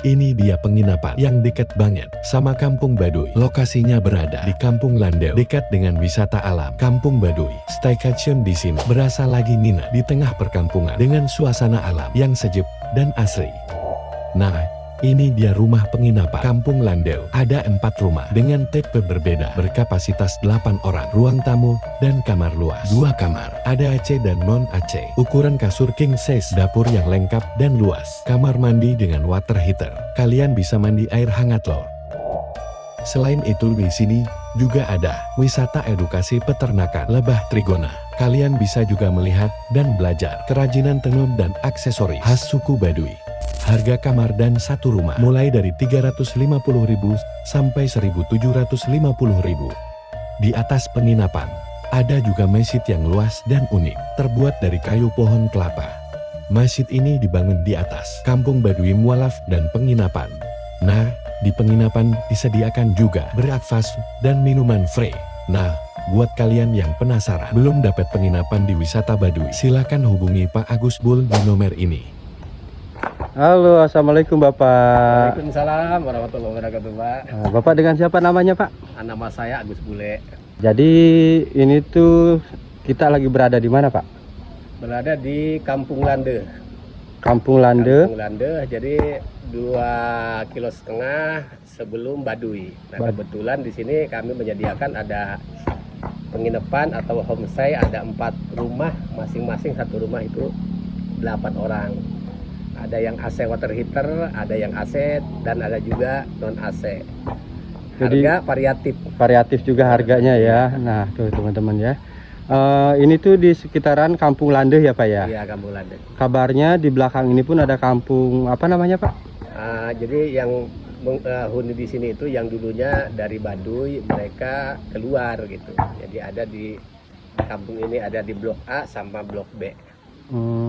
Ini dia penginapan yang dekat banget sama Kampung Baduy. Lokasinya berada di Kampung Landeu, dekat dengan wisata alam Kampung Baduy. Staycation di sini berasa lagi nginep di tengah perkampungan dengan suasana alam yang sejuk dan asri. Nah, ini dia rumah penginapan Kampung Landeu. Ada 4 rumah dengan tipe berbeda, berkapasitas 8 orang, ruang tamu, dan kamar luas. 2 kamar, ada AC dan non-AC. Ukuran kasur king size, dapur yang lengkap dan luas. Kamar mandi dengan water heater. Kalian bisa mandi air hangat loh. Selain itu di sini juga ada wisata edukasi peternakan lebah trigona. Kalian bisa juga melihat dan belajar kerajinan tenun dan aksesori khas suku Baduy. Harga kamar dan satu rumah mulai dari 350.000 sampai 1.750.000. Di atas penginapan, ada juga masjid yang luas dan unik, terbuat dari kayu pohon kelapa. Masjid ini dibangun di atas Kampung Baduy mualaf dan penginapan. Nah, di penginapan disediakan juga breakfast dan minuman free. Nah, buat kalian yang penasaran belum dapat penginapan di wisata Baduy, silakan hubungi Pak Agus Bul di nomor ini. Halo, assalamualaikum Bapak. Waalaikumsalam warahmatullahi wabarakatuh, Pak. Bapak dengan siapa namanya Pak? Nama saya Agus Bule. Jadi ini tuh kita lagi berada di mana Pak? Berada di Kampung Lande. Kampung Lande. Kampung Lande, jadi 2,5 kilo sebelum Baduy. Nah, kebetulan di sini kami menyediakan ada penginapan atau homestay, ada 4 rumah, masing-masing satu rumah itu 8 orang. Ada yang AC water heater, ada yang AC, dan ada juga non AC. Jadi Harga variatif. Variatif juga harganya ya. Nah tuh teman-teman ya. Ini tuh di sekitaran Kampung Lande ya Pak ya? Iya, Kampung Lande. Kabarnya di belakang ini pun ada kampung apa namanya Pak? Jadi yang menghuni di sini itu yang dulunya dari Baduy, mereka keluar gitu. Jadi ada di kampung ini, ada di blok A sama blok B.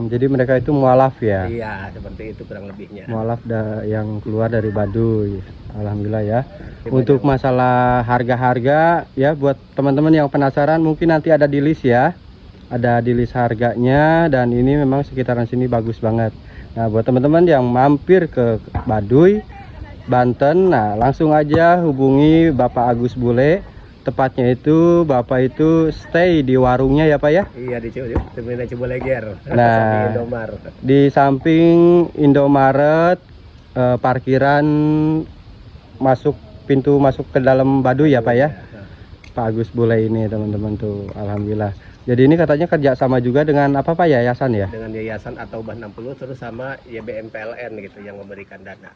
Jadi mereka itu mualaf ya? Iya, seperti itu kurang lebihnya. Mualaf yang keluar dari Baduy. Alhamdulillah ya. Untuk masalah harga-harga ya, buat teman-teman yang penasaran mungkin nanti ada di list ya. Ada di list harganya, dan ini memang sekitaran sini bagus banget. Nah, buat teman-teman yang mampir ke Baduy, Banten, nah langsung aja hubungi Bapak Agus Bule. Tepatnya itu Bapak itu stay di warungnya ya Pak ya? Iya, di Terminal Ciboleger. Nah, Indomaret. Di samping Indomaret, parkiran pintu masuk ke dalam Baduy ya Pak ya? Pak Agus Bule ini teman-teman tuh, alhamdulillah. Jadi ini katanya kerja sama juga dengan apa Pak, yayasan ya? Dengan yayasan atau Bah 60 terus sama YBM PLN gitu yang memberikan dana.